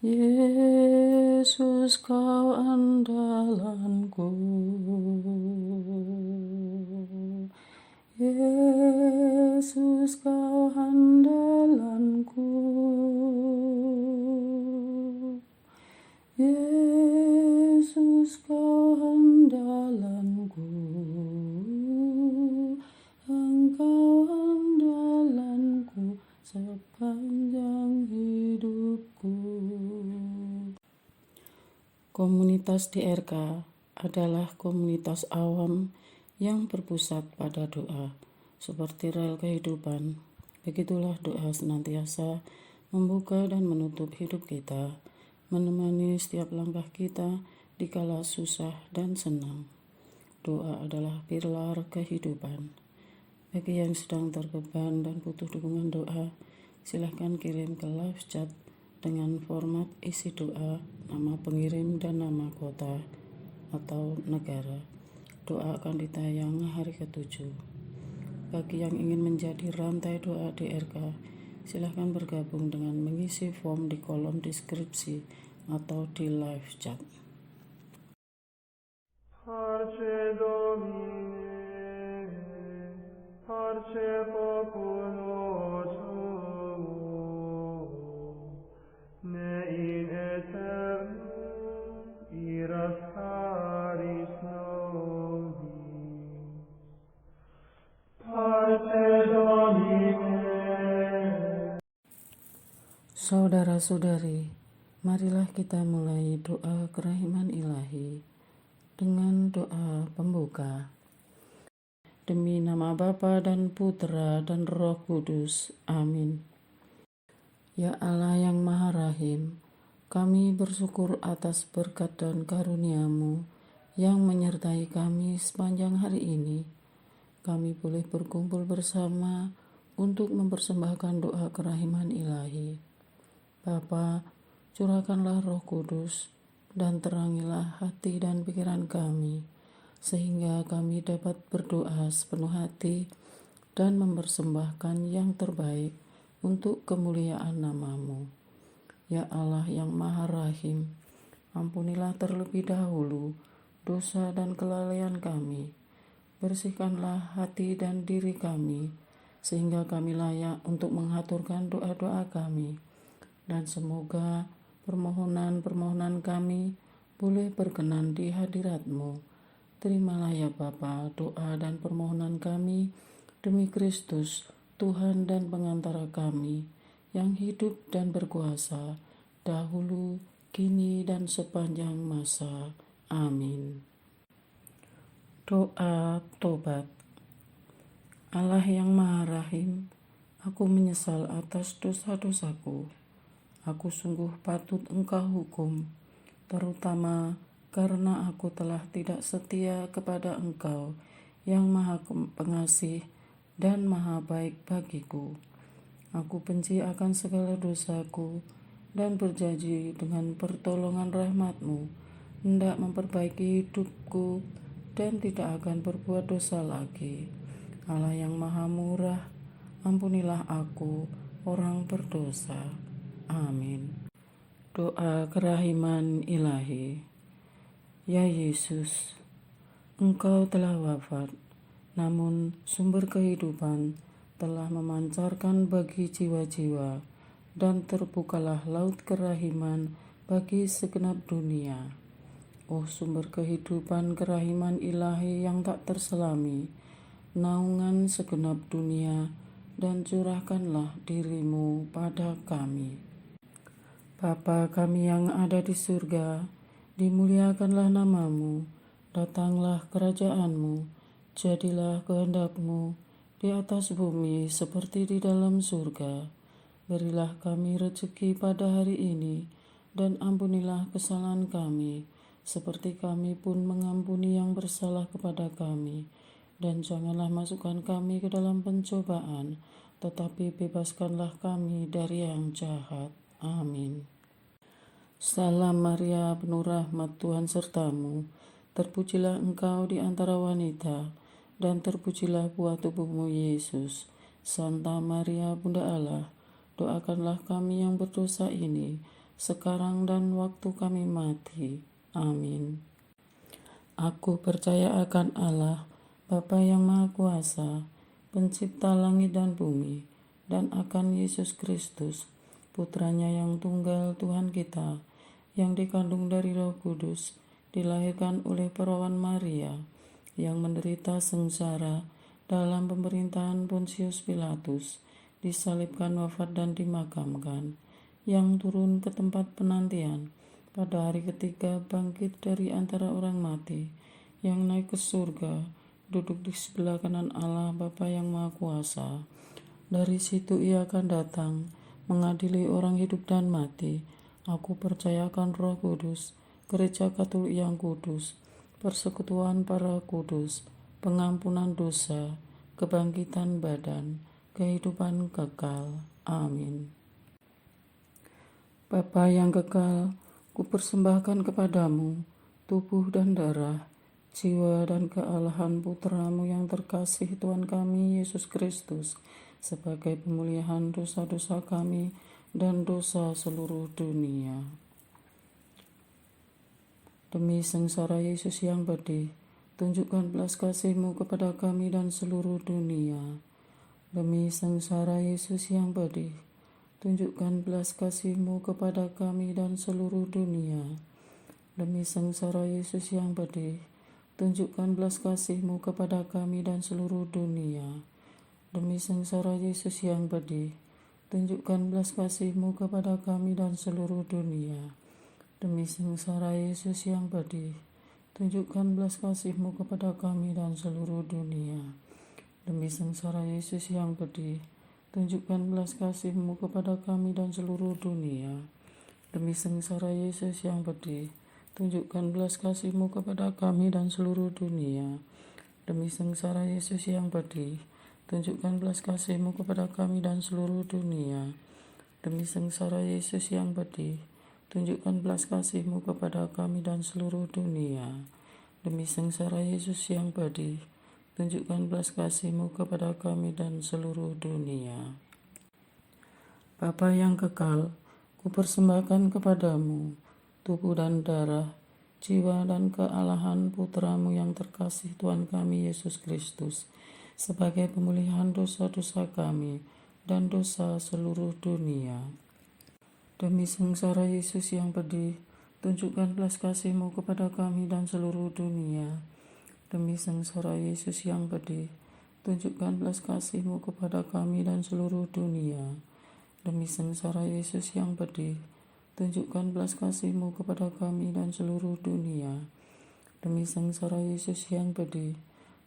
Yesus kau andalanku, Yesus kau andalanku, Yesus kau andalanku, Engkau andalanku sepanjang hidupku. Komunitas DRK adalah komunitas awam yang berpusat pada doa, seperti rel kehidupan. Begitulah doa senantiasa membuka dan menutup hidup kita, menemani setiap langkah kita di kala susah dan senang. Doa adalah pilar kehidupan. Bagi yang sedang terbeban dan butuh dukungan doa, silahkan kirim ke live chat dengan format isi doa, nama pengirim dan nama kota atau negara. Doa akan ditayang hari ke-7. Bagi yang ingin menjadi rantai doa DRK, silahkan bergabung dengan mengisi form di kolom deskripsi atau di live chat. Parce Domine, parce populo tuo, ne in aeternum iras caris nobis. Parce Domine. Saudara-saudari, marilah kita mulai doa kerahiman ilahi dengan doa pembuka. Demi nama Bapa dan Putra dan Roh Kudus. Amin. Ya Allah yang Maha Rahim, kami bersyukur atas berkat dan karunia-Mu yang menyertai kami sepanjang hari ini. Kami boleh berkumpul bersama untuk mempersembahkan doa kerahiman ilahi. Bapa, curahkanlah Roh Kudus dan terangilah hati dan pikiran kami, sehingga kami dapat berdoa sepenuh hati dan mempersembahkan yang terbaik untuk kemuliaan nama-Mu. Ya Allah yang Maha Rahim, ampunilah terlebih dahulu dosa dan kelalaian kami. Bersihkanlah hati dan diri kami, sehingga kami layak untuk mengaturkan doa-doa kami. Dan semoga permohonan-permohonan kami boleh berkenan di hadirat-Mu. Terimalah ya Bapa doa dan permohonan kami demi Kristus, Tuhan dan pengantara kami, yang hidup dan berkuasa, dahulu, kini, dan sepanjang masa. Amin. Doa tobat. Allah yang Maha Rahim, aku menyesal atas dosa-dosaku. Aku sungguh patut Engkau hukum, terutama karena aku telah tidak setia kepada Engkau yang Maha Pengasih dan Maha Baik bagiku. Aku benci akan segala dosaku dan berjanji dengan pertolongan rahmat-Mu hendak memperbaiki hidupku dan tidak akan berbuat dosa lagi. Allah yang Maha Murah, ampunilah aku, orang berdosa. Amin. Doa kerahiman ilahi. Ya Yesus, Engkau telah wafat, namun sumber kehidupan telah memancarkan bagi jiwa-jiwa, dan terbukalah laut kerahiman bagi segenap dunia. Oh sumber kehidupan kerahiman ilahi yang tak terselami, naungan segenap dunia, dan curahkanlah diri-Mu pada kami. Bapa kami yang ada di surga, dimuliakanlah nama-Mu, datanglah kerajaan-Mu, jadilah kehendak-Mu di atas bumi seperti di dalam surga. Berilah kami rezeki pada hari ini, dan ampunilah kesalahan kami, seperti kami pun mengampuni yang bersalah kepada kami. Dan janganlah masukkan kami ke dalam pencobaan, tetapi bebaskanlah kami dari yang jahat. Amin. Salam Maria, penuh rahmat, Tuhan sertamu. Terpujilah engkau di antara wanita, dan terpujilah buah tubuhmu Yesus. Santa Maria, Bunda Allah, doakanlah kami yang berdosa ini, sekarang dan waktu kami mati. Amin. Aku percaya akan Allah, Bapa yang Maha Kuasa, Pencipta langit dan bumi, dan akan Yesus Kristus, Putranya yang tunggal Tuhan kita, yang dikandung dari Roh Kudus, dilahirkan oleh perawan Maria, yang menderita sengsara dalam pemerintahan Pontius Pilatus, disalibkan, wafat dan dimakamkan, yang turun ke tempat penantian, pada hari ketiga bangkit dari antara orang mati, yang naik ke surga, duduk di sebelah kanan Allah Bapa yang Maha Kuasa. Dari situ ia akan datang, mengadili orang hidup dan mati. Aku percayakan Roh Kudus, Gereja Katolik yang kudus, persekutuan para kudus, pengampunan dosa, kebangkitan badan, kehidupan kekal. Amin. Bapa yang kekal, kupersembahkan kepadamu tubuh dan darah, jiwa dan kealahan Putramu yang terkasih Tuhan kami Yesus Kristus, sebagai pemulihan dosa-dosa kami dan dosa seluruh dunia. Demi sengsara Yesus yang pedih, tunjukkan belas kasih-Mu kepada kami dan seluruh dunia. Demi sengsara Yesus yang pedih, tunjukkan belas kasih-Mu kepada kami dan seluruh dunia. Demi sengsara Yesus yang pedih, tunjukkan belas kasih-Mu kepada kami dan seluruh dunia. Demi sengsara Yesus yang pedih, tunjukkan belas kasih-Mu kepada kami dan seluruh dunia. Demi sengsara Yesus yang pedih, tunjukkan belas kasih-Mu kepada kami dan seluruh dunia. Demi sengsara Yesus yang pedih, tunjukkan belas kasih-Mu kepada kami dan seluruh dunia. Demi sengsara Yesus yang pedih, tunjukkan belas kasih-Mu kepada kami dan seluruh dunia. Demi sengsara Yesus yang pedih, tunjukkan belas kasih-Mu kepada kami dan seluruh dunia. Demi sengsara Yesus yang pedih, tunjukkan belas kasih-Mu kepada kami dan seluruh dunia. Demi sengsara Yesus yang pedih, tunjukkan belas kasih-Mu kepada kami dan seluruh dunia. Bapa yang kekal, kupersembahkan kepadamu tubuh dan darah, jiwa dan kealahan Putramu yang terkasih Tuhan kami Yesus Kristus, sebagai pemulihan dosa-dosa kami dan dosa seluruh dunia. Demi sengsara Yesus yang pedih, tunjukkan belas kasih-Mu kepada kami dan seluruh dunia. Demi sengsara Yesus yang pedih, tunjukkan belas kasih-Mu kepada kami dan seluruh dunia. Demi sengsara Yesus yang pedih, tunjukkan belas kasih-Mu kepada kami dan seluruh dunia. Demi sengsara Yesus yang pedih,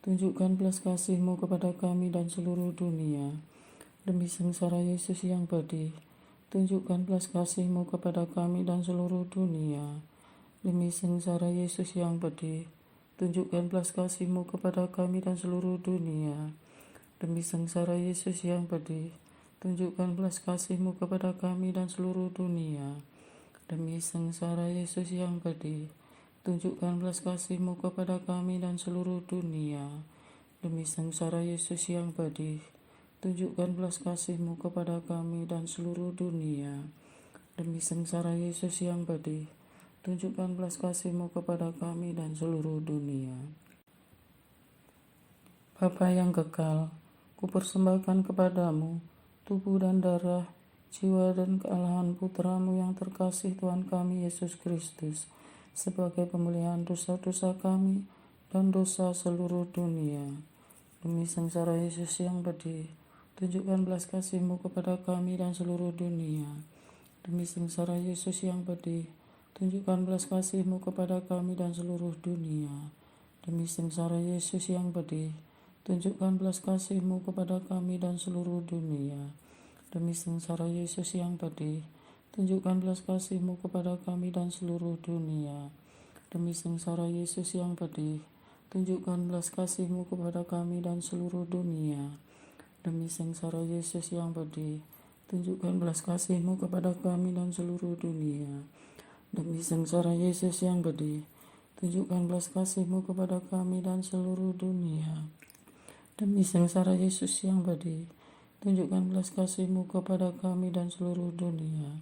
tunjukkan belas kasih-Mu kepada kami dan seluruh dunia. Demi sengsara Yesus yang pedih, tunjukkan belas kasih-Mu kepada kami dan seluruh dunia. Demi sengsara Yesus yang pedih, tunjukkan belas kasih-Mu kepada kami dan seluruh dunia. Demi sengsara Yesus yang pedih, tunjukkan belas kasih-Mu kepada kami dan seluruh dunia. Demi sengsara Yesus yang pedih, tunjukkan belas kasih-Mu kepada kami dan seluruh dunia. Demi sengsara Yesus yang pedih, tunjukkan belas kasih-Mu kepada kami dan seluruh dunia. Demi sengsara Yesus yang pedih, tunjukkan belas kasih-Mu kepada kami dan seluruh dunia. Bapa yang kekal, kupersembahkan kepadamu tubuh dan darah, jiwa dan kealahan Putramu yang terkasih Tuhan kami Yesus Kristus, sebagai pemulihan dosa-dosa kami dan dosa seluruh dunia. Demi sengsara Yesus yang pedih, tunjukkan belas kasih-Mu kepada kami dan seluruh dunia. Demi sengsara Yesus yang pedih, tunjukkan belas kasih-Mu kepada kami dan seluruh dunia. Demi sengsara Yesus yang pedih, tunjukkan belas kasih-Mu kepada kami dan seluruh dunia. Demi sengsara Yesus yang pedih, tunjukkan belas kasih-Mu kepada kami dan seluruh dunia. Demi sengsara Yesus yang pedih, tunjukkan belas kasih-Mu kepada kami dan seluruh dunia. Demi sengsara Yesus yang pedih, tunjukkan belas kasih-Mu kepada kami dan seluruh dunia. Demi sengsara Yesus yang pedih, tunjukkan belas kasih-Mu kepada kami dan seluruh dunia. Demi sengsara Yesus yang pedih, tunjukkan belas kasih-Mu kepada kami dan seluruh dunia.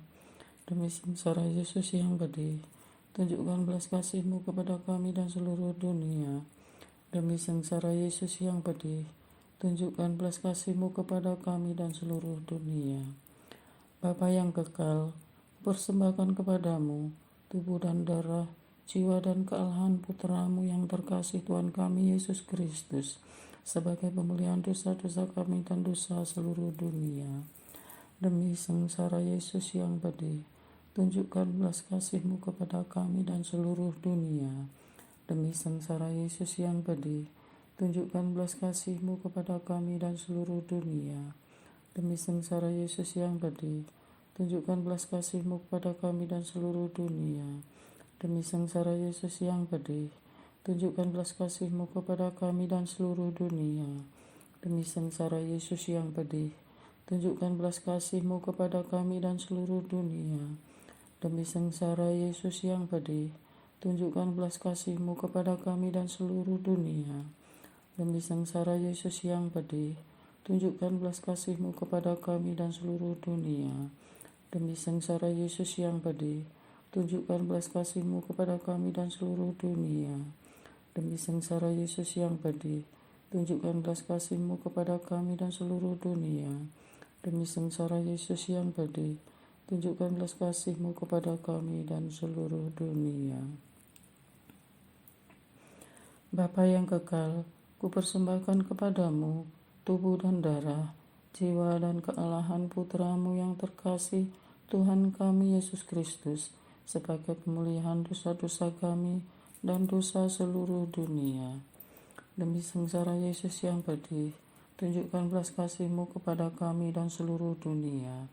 Demi sengsara Yesus yang pedih, tunjukkan belas kasih-Mu kepada kami dan seluruh dunia. Demi sengsara Yesus yang pedih, tunjukkan belas kasih-Mu kepada kami dan seluruh dunia. Bapa yang kekal, persembahkan kepadamu tubuh dan darah, jiwa dan kealahan Putra-Mu yang terkasih Tuhan kami Yesus Kristus, sebagai pemulihan dosa-dosa kami dan dosa seluruh dunia. Demi sengsara Yesus yang pedih, tunjukkan belas kasih-Mu kepada kami dan seluruh dunia. Demi sengsara Yesus yang pedih, tunjukkan belas kasih-Mu kepada kami dan seluruh dunia. Demi sengsara Yesus yang pedih, tunjukkan belas kasih-Mu kepada kami dan seluruh dunia. Demi sengsara Yesus yang pedih, tunjukkan belas kasih-Mu kepada kami dan seluruh dunia. Demi sengsara Yesus yang pedih, tunjukkan belas kasih-Mu kepada kami dan seluruh dunia. Demi sengsara Yesus yang pedih, tunjukkan belas kasih-Mu kepada kami dan seluruh dunia. Demi sengsara Yesus yang pedih, tunjukkan belas kasih-Mu kepada kami dan seluruh dunia. Demi sengsara Yesus yang pedih, tunjukkan belas kasih-Mu kepada kami dan seluruh dunia. Demi sengsara Yesus yang pedih, tunjukkan belas kasih-Mu kepada kami dan seluruh dunia. Demi sengsara Yesus yang pedih, tunjukkan belas kasih-Mu kepada kami dan seluruh dunia. Bapa yang kekal, kupersembahkan kepadamu tubuh dan darah, jiwa dan kealahan Putra-Mu yang terkasih, Tuhan kami Yesus Kristus, sebagai pemulihan dosa-dosa kami dan dosa seluruh dunia. Demi sengsara Yesus yang pedih, tunjukkan belas kasih-Mu kepada kami dan seluruh dunia.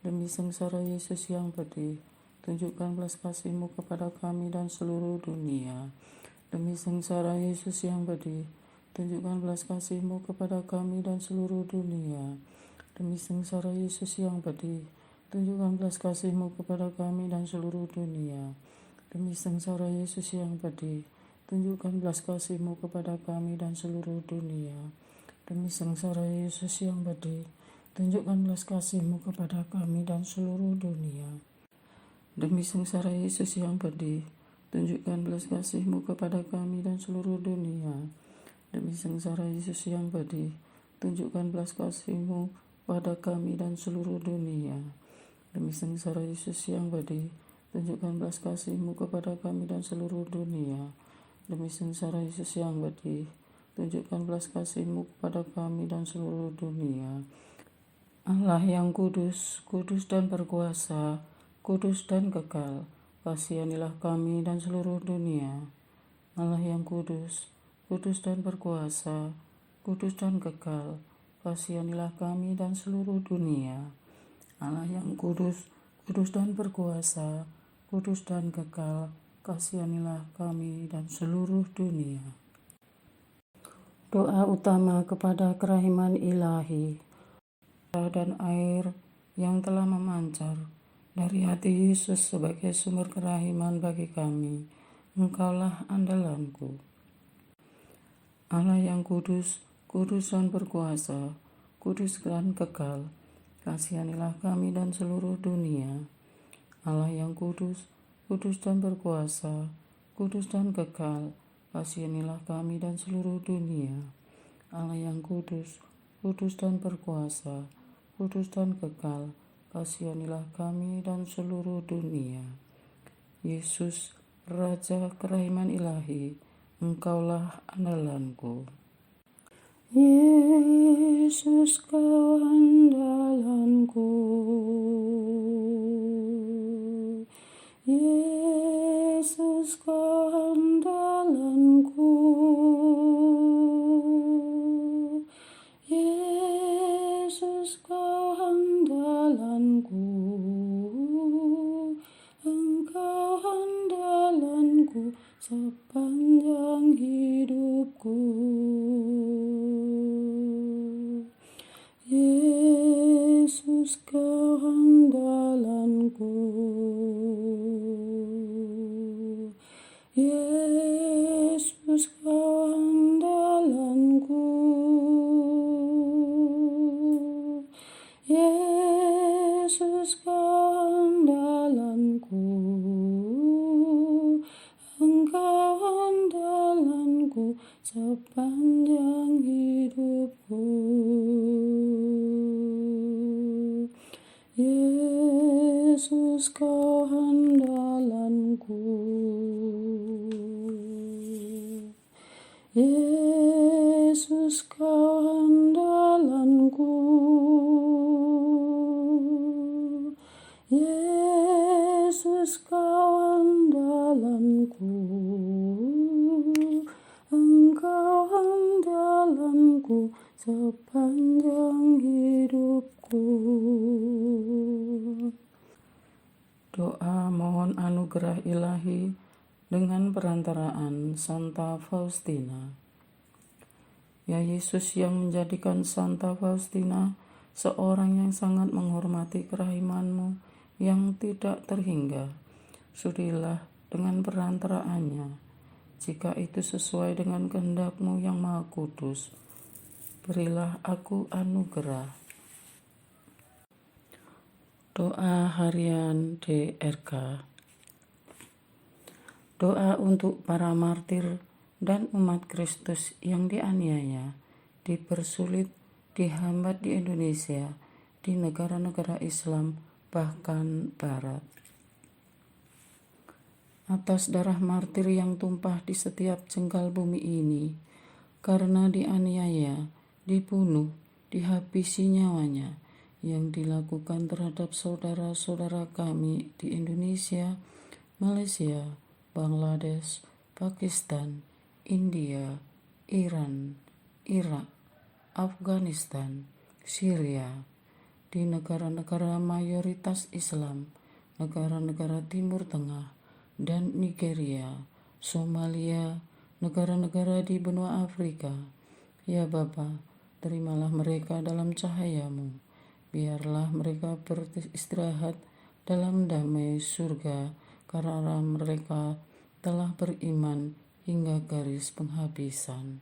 Demi sengsara Yesus yang pedih, tunjukkan belas kasih-Mu kepada kami dan seluruh dunia. Demi sengsara Yesus yang pedih, tunjukkan belas kasih-Mu kepada kami dan seluruh dunia. Demi sengsara Yesus yang pedih, tunjukkan belas kasih-Mu kepada kami dan seluruh dunia. Demi sengsara Yesus yang pedih, tunjukkan belas kasih-Mu kepada kami dan seluruh dunia. Demi sengsara Yesus yang pedih, tunjukkan belas kasih-Mu kepada kami dan seluruh dunia. Demi sengsara Yesus yang pedih, tunjukkan belas kasih-Mu kepada kami dan seluruh dunia. Demi sengsara Yesus yang pedih, tunjukkan belas kasih-Mu pada kami dan seluruh dunia. Demi sengsara Yesus yang pedih, tunjukkan belas kasih-Mu kepada kami dan seluruh dunia. Demi sengsara Yesus yang pedih, tunjukkan belas kasih-Mu kepada kami dan seluruh dunia. Allah yang kudus, kudus dan berkuasa, kudus dan kekal, kasihanilah kami dan seluruh dunia. Allah yang kudus, kudus dan berkuasa, kudus dan kekal, kasihanilah kami dan seluruh dunia. Allah yang kudus, kudus dan berkuasa, kudus dan kekal, kasihanilah kami dan seluruh dunia. Doa utama kepada kerahiman ilahi. Dan air yang telah memancar dari hati Yesus sebagai sumber kerahiman bagi kami, Engkaulah andalanku. Allah yang kudus, kudus dan berkuasa, kudus dan kekal, kasihanilah kami dan seluruh dunia. Allah yang kudus, kudus dan berkuasa, kudus dan kekal, kasihanilah kami dan seluruh dunia. Allah yang kudus, kudus dan berkuasa, kudus dan kekal, kasihanilah kami dan seluruh dunia. Yesus, Raja kerahiman ilahi, Engkaulah andalanku. Yesus, Kau andalanku. Yesus, Kau andalanku. Yesus, Kau andalanku. Engkau andalanku sepanjang hidupku. Yesus, Kau andalanku. Yesus, Kau andalanku. Yesus, Kau andalanku. sepanjang hidupku. Yesus, kau andalanku. Yesus, kau andalanku. Yesus, kau andalanku. Engkau andalanku sepanjang hidupku. Doa mohon anugerah ilahi dengan perantaraan Santa Faustina. Ya Yesus, yang menjadikan Santa Faustina seorang yang sangat menghormati kerahimanmu yang tidak terhingga, sudilah dengan perantaraannya, jika itu sesuai dengan kehendak-Mu yang Maha Kudus, berilah aku anugerah. Doa harian DRK. Doa untuk para martir dan umat Kristus yang dianiaya, dipersulit, dihambat di Indonesia, di negara-negara Islam, bahkan Barat. Atas darah martir yang tumpah di setiap jengkal bumi ini, karena dianiaya, dibunuh, dihabisi nyawanya, yang dilakukan terhadap saudara-saudara kami di Indonesia, Malaysia, Bangladesh, Pakistan, India, Iran, Irak, Afghanistan, Syria, di negara-negara mayoritas Islam, negara-negara Timur Tengah, dan Nigeria, Somalia, negara-negara di benua Afrika. Ya Bapa, terimalah mereka dalam cahaya-Mu. Biarlah mereka beristirahat dalam damai surga, karena mereka telah beriman hingga garis penghabisan.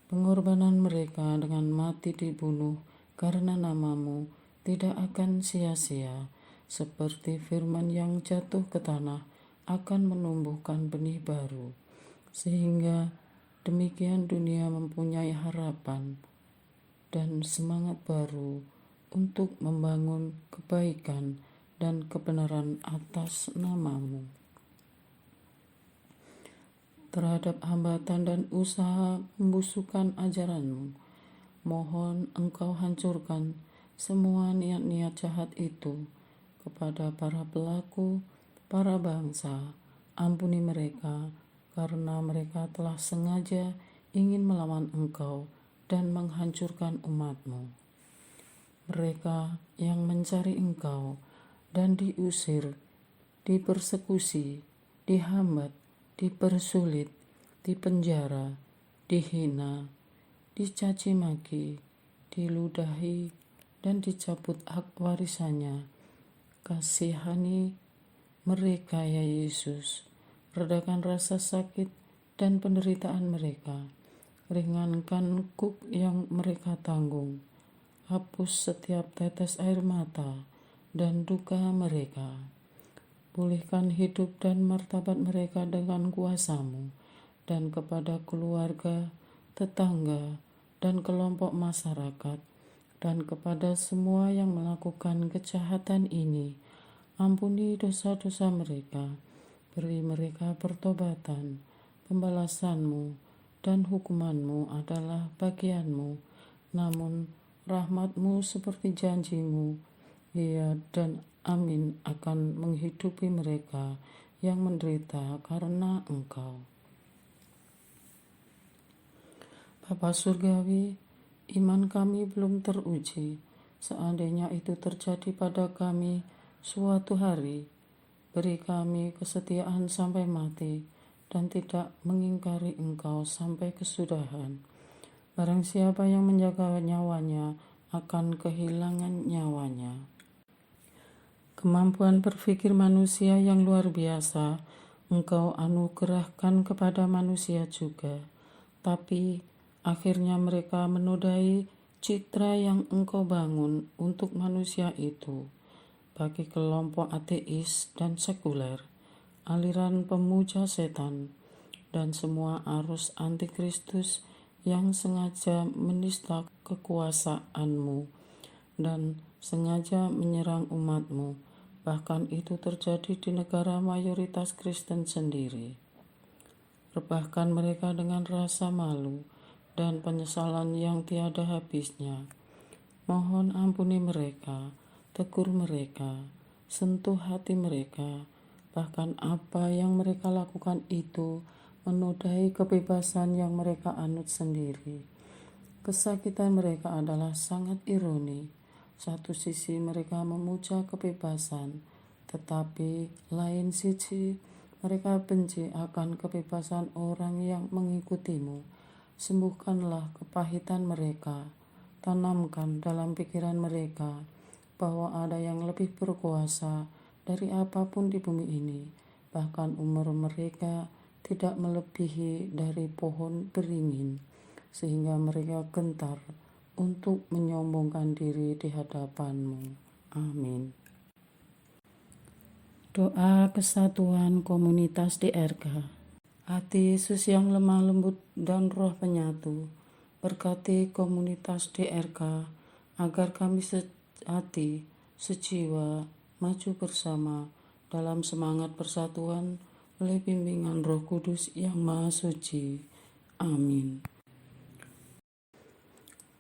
Pengorbanan mereka dengan mati dibunuh karena nama-Mu tidak akan sia-sia, seperti firman yang jatuh ke tanah akan menumbuhkan benih baru, sehingga demikian dunia mempunyai harapan dan semangat baru untuk membangun kebaikan dan kebenaran atas nama-Mu. Terhadap hambatan dan usaha membusukan ajaran-Mu, mohon Engkau hancurkan semua niat-niat jahat itu kepada para pelaku, para bangsa. Ampuni mereka, karena mereka telah sengaja ingin melawan Engkau dan menghancurkan umat-Mu. Mereka yang mencari Engkau dan diusir, dipersekusi, dihambat, dipersulit, dipenjara, dihina, dicaci maki, diludahi, dan dicabut hak warisannya. Kasihani mereka ya Yesus, redakan rasa sakit dan penderitaan mereka, ringankan kuk yang mereka tanggung, hapus setiap tetes air mata dan duka mereka. Pulihkan hidup dan martabat mereka dengan kuasa-Mu, dan kepada keluarga, tetangga, dan kelompok masyarakat, dan kepada semua yang melakukan kejahatan ini, ampuni dosa-dosa mereka, beri mereka pertobatan. Pembalasan-Mu dan hukuman-Mu adalah bagian-Mu, namun rahmat-Mu seperti janji-Mu, ya dan amin, akan menghidupi mereka yang menderita karena Engkau. Bapa Surgawi, iman kami belum teruji. Seandainya itu terjadi pada kami suatu hari, beri kami kesetiaan sampai mati dan tidak mengingkari Engkau sampai kesudahan. Barang siapa yang menjaga nyawanya akan kehilangan nyawanya. Kemampuan berpikir manusia yang luar biasa Engkau anugerahkan kepada manusia juga, tapi akhirnya mereka menodai citra yang Engkau bangun untuk manusia itu. Bagi kelompok ateis dan sekuler, aliran pemuja setan, dan semua arus antikristus yang sengaja menista kekuasaanmu dan sengaja menyerang umatmu. Bahkan itu terjadi di negara mayoritas Kristen sendiri. Rebahkan mereka dengan rasa malu dan penyesalan yang tiada habisnya. Mohon ampuni mereka, tegur mereka, sentuh hati mereka. Bahkan apa yang mereka lakukan itu menodai kebebasan yang mereka anut sendiri. Kesakitan mereka adalah sangat ironi. Satu sisi mereka memuja kebebasan, tetapi lain sisi mereka benci akan kebebasan orang yang mengikutimu. Sembuhkanlah kepahitan mereka. Tanamkan dalam pikiran mereka bahwa ada yang lebih berkuasa dari apapun di bumi ini. Bahkan umur mereka tidak melebihi dari pohon beringin, sehingga mereka gentar untuk menyombongkan diri di hadapanmu. Amin. Doa kesatuan komunitas DRK. Hati Yesus yang lemah lembut dan roh penyatu, berkati komunitas DRK agar kami sehati, sejiwa, maju bersama dalam semangat persatuan oleh bimbingan Roh Kudus yang Maha Suci. Amin.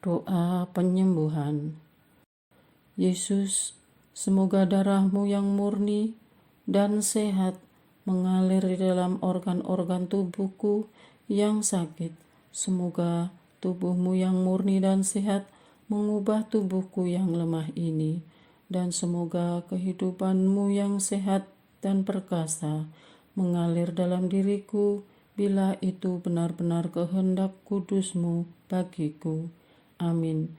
Doa penyembuhan. Yesus, semoga darah-Mu yang murni dan sehat mengalir di dalam organ-organ tubuhku yang sakit. Semoga tubuh-Mu yang murni dan sehat mengubah tubuhku yang lemah ini, dan semoga kehidupan-Mu yang sehat dan perkasa mengalir dalam diriku bila itu benar-benar kehendak kudus-Mu bagiku. Amin.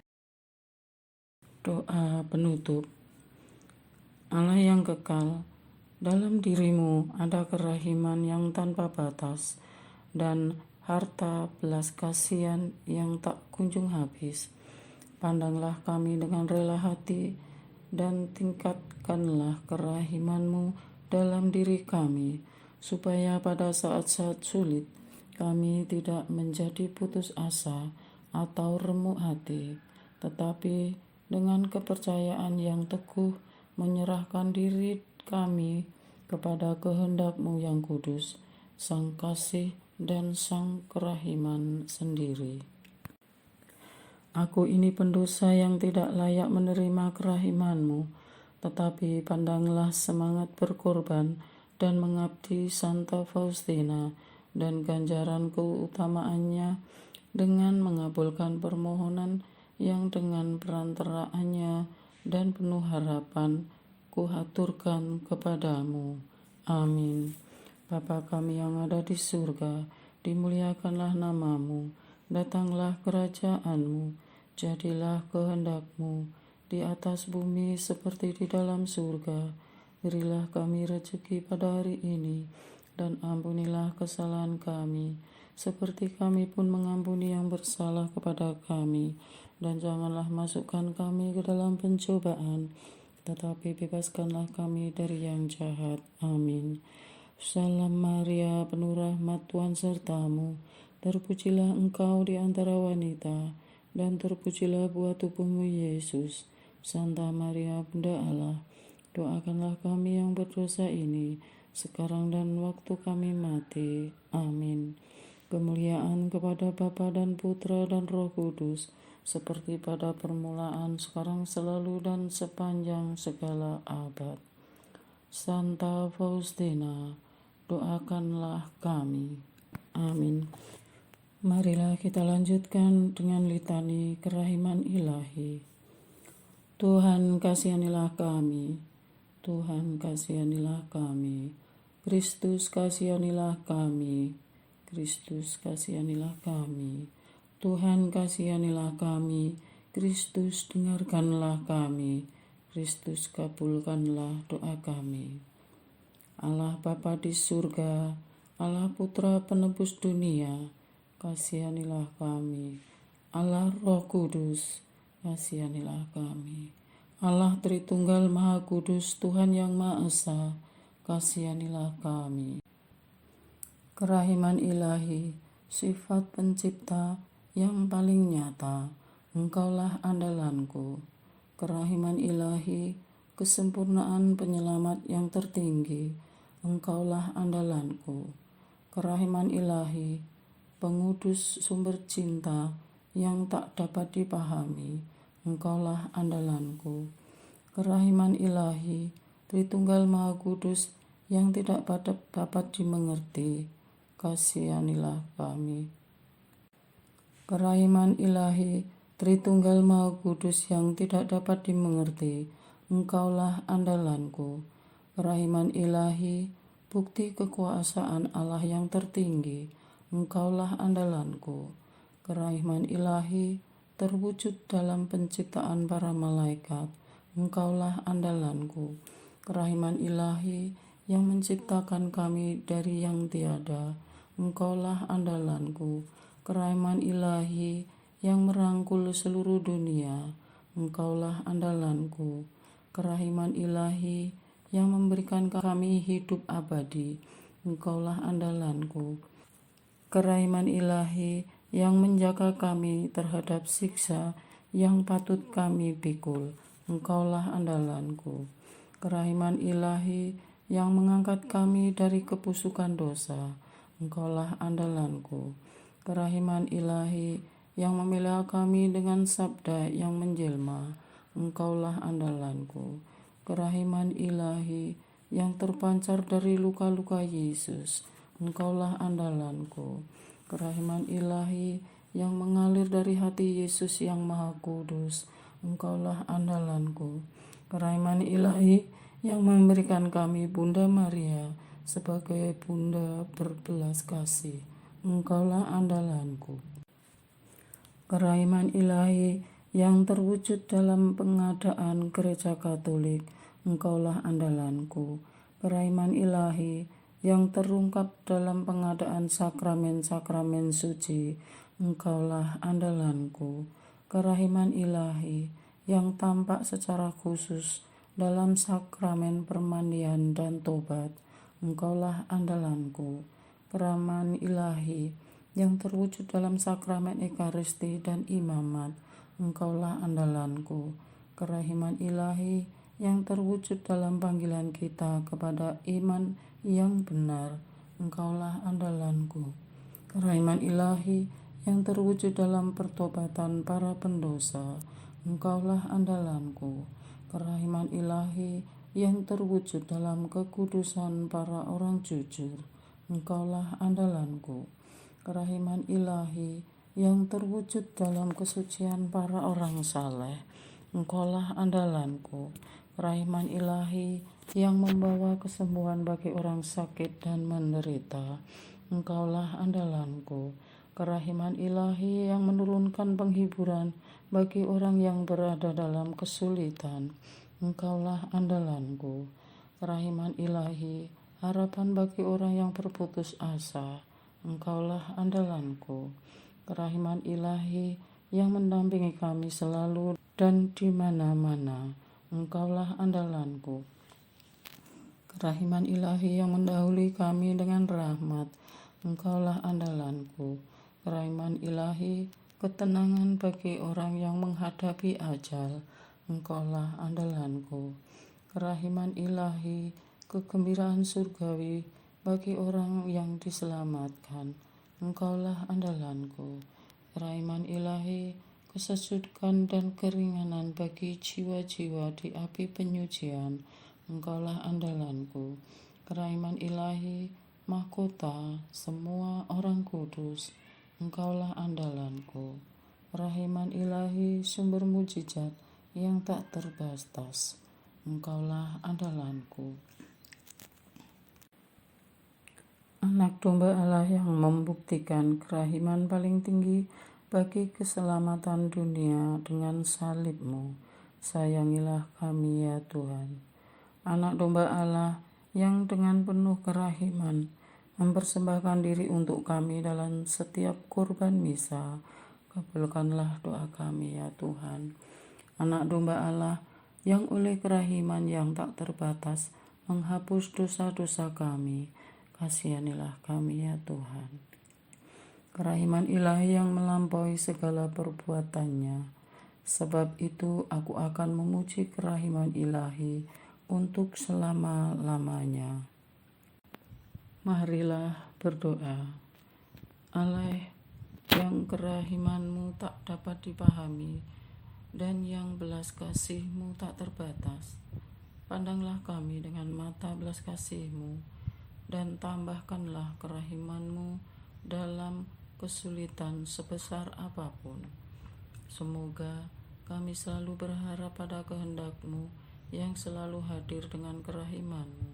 Doa penutup. Allah yang kekal, dalam dirimu ada kerahiman yang tanpa batas dan harta belas kasihan yang tak kunjung habis. Pandanglah kami dengan rela hati dan tingkatkanlah kerahiman-Mu dalam diri kami, supaya pada saat-saat sulit kami tidak menjadi putus asa atau remuk hati, tetapi dengan kepercayaan yang teguh menyerahkan diri kami kepada kehendak-Mu yang kudus, Sang Kasih dan Sang Kerahiman sendiri. Aku ini pendosa yang tidak layak menerima kerahiman-Mu, tetapi pandanglah semangat berkorban dan mengabdi Santa Faustina dan ganjaran keutamaannya dengan mengabulkan permohonan yang dengan perantaraannya dan penuh harapan kuhaturkan kepadamu. Amin. Bapa kami yang ada di surga, dimuliakanlah nama-Mu, datanglah kerajaan-Mu, jadilah kehendak-Mu di atas bumi seperti di dalam surga. Berilah kami rezeki pada hari ini, dan ampunilah kesalahan kami, seperti kami pun mengampuni yang bersalah kepada kami. Dan janganlah masukkan kami ke dalam pencobaan, tetapi bebaskanlah kami dari yang jahat. Amin. Salam Maria, penuh rahmat, Tuhan sertamu. Terpujilah engkau di antara wanita, dan terpujilah buah tubuhmu Yesus. Santa Maria, Bunda Allah, doakanlah kami yang berdosa ini, sekarang dan waktu kami mati. Amin. Kemuliaan kepada Bapa dan Putra dan Roh Kudus, seperti pada permulaan, sekarang, selalu, dan sepanjang segala abad. Santa Faustina, doakanlah kami. Amin. Marilah kita lanjutkan dengan litani kerahiman ilahi. Tuhan kasihanilah kami, Tuhan kasihanilah kami, Kristus kasihanilah kami, Kristus kasihanilah kami, Tuhan kasihanilah kami, Kristus dengarkanlah kami, Kristus kabulkanlah doa kami. Allah Bapa di surga, Allah Putra penebus dunia, kasihanilah kami. Allah Roh Kudus, kasihanilah kami. Allah Tritunggal Maha Kudus, Tuhan yang Maha Esa, kasihanilah kami. Kerahiman ilahi, sifat pencipta yang paling nyata, Engkaulah andalanku. Kerahiman ilahi, kesempurnaan penyelamat yang tertinggi, Engkaulah andalanku. Kerahiman ilahi, pengudus sumber cinta yang tak dapat dipahami, Engkaulah andalanku. Kerahiman ilahi, Tritunggal Maha Kudus yang tidak dapat dimengerti, kasihanilah kami. Kerahiman ilahi, Tritunggal Maha Kudus yang tidak dapat dimengerti, Engkaulah andalanku. Kerahiman ilahi, bukti kekuasaan Allah yang tertinggi, Engkaulah andalanku. Kerahiman ilahi, terwujud dalam penciptaan para malaikat, Engkaulah andalanku. Kerahiman ilahi, yang menciptakan kami dari yang tiada, Engkaulah andalanku. Kerahiman ilahi, yang merangkul seluruh dunia, Engkaulah andalanku. Kerahiman ilahi, yang memberikan kami hidup abadi, Engkaulah andalanku. Kerahiman ilahi, yang menjaga kami terhadap siksa yang patut kami pikul, Engkaulah andalanku. Kerahiman ilahi, yang mengangkat kami dari kebusukan dosa, Engkaulah andalanku. Kerahiman ilahi, yang memelihara kami dengan sabda yang menjelma, Engkaulah andalanku. Kerahiman ilahi, yang terpancar dari luka-luka Yesus, Engkaulah andalanku. Kerahiman ilahi, yang mengalir dari hati Yesus yang Maha Kudus, Engkaulah andalanku. Kerahiman ilahi, yang memberikan kami Bunda Maria sebagai Bunda berbelas kasih, Engkaulah andalanku. Kerahiman ilahi, yang terwujud dalam pengadaan Gereja Katolik, Engkaulah andalanku. Kerahiman ilahi, yang terungkap dalam pengadaan sakramen-sakramen suci, Engkaulah andalanku. Kerahiman ilahi, yang tampak secara khusus dalam sakramen permandian dan tobat, Engkaulah andalanku. Kerahiman ilahi, yang terwujud dalam sakramen Ekaristi dan imamat, Engkaulah andalanku. Kerahiman ilahi, yang terwujud dalam panggilan kita kepada iman yang benar, Engkaulah andalanku. Kerahiman ilahi, yang terwujud dalam pertobatan para pendosa, Engkaulah andalanku. Kerahiman ilahi, yang terwujud dalam kekudusan para orang jujur, Engkaulah andalanku. Kerahiman ilahi, yang terwujud dalam kesucian para orang saleh, Engkaulah andalanku. Kerahiman ilahi, yang membawa kesembuhan bagi orang sakit dan menderita, Engkaulah andalanku. Kerahiman ilahi, yang menurunkan penghiburan bagi orang yang berada dalam kesulitan, Engkaulah andalanku. Kerahiman ilahi, harapan bagi orang yang berputus asa, Engkaulah andalanku. Kerahiman ilahi, yang mendampingi kami selalu dan di mana-mana, Engkaulah andalanku. Kerahiman ilahi, yang mendahului kami dengan rahmat, Engkaulah andalanku. Kerahiman ilahi, ketenangan bagi orang yang menghadapi ajal, Engkaulah andalanku. Kerahiman ilahi, kegembiraan surgawi bagi orang yang diselamatkan, Engkaulah andalanku. Kerahiman ilahi, kesejukan dan keringanan bagi jiwa-jiwa di api penyucian, Engkaulah andalanku. Kerahiman ilahi, mahkota semua orang kudus, Engkaulah andalanku. Kerahiman ilahi, sumber mujizat yang tak terbatas, Engkaulah andalanku. Anak domba Allah yang membuktikan kerahiman paling tinggi bagi keselamatan dunia dengan salib-Mu, sayangilah kami ya Tuhan. Anak domba Allah yang dengan penuh kerahiman mempersembahkan diri untuk kami dalam setiap kurban misa, kabulkanlah doa kami ya Tuhan. Anak domba Allah yang oleh kerahiman yang tak terbatas menghapus dosa-dosa kami, kasihanilah kami ya Tuhan. Kerahiman ilahi yang melampaui segala perbuatannya, sebab itu aku akan memuji kerahiman ilahi untuk selama-lamanya. Marilah berdoa. Allah yang kerahimanmu tak dapat dipahami dan yang belas kasih-Mu tak terbatas, pandanglah kami dengan mata belas kasih-Mu dan tambahkanlah kerahiman-Mu dalam kesulitan sebesar apapun. Semoga kami selalu berharap pada kehendak-Mu yang selalu hadir dengan kerahiman-Mu.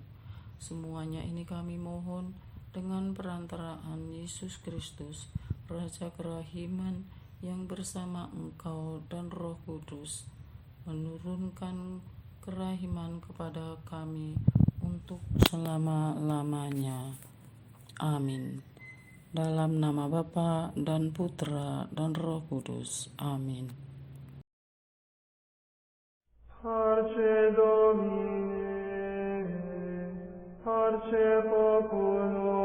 Semuanya ini kami mohon dengan perantaraan Yesus Kristus, Raja kerahiman, yang bersama Engkau dan Roh Kudus menurunkan kerahiman kepada kami untuk selama-lamanya. Amin. Dalam nama Bapa dan Putra dan Roh Kudus. Amin. Parce Domine, parce populo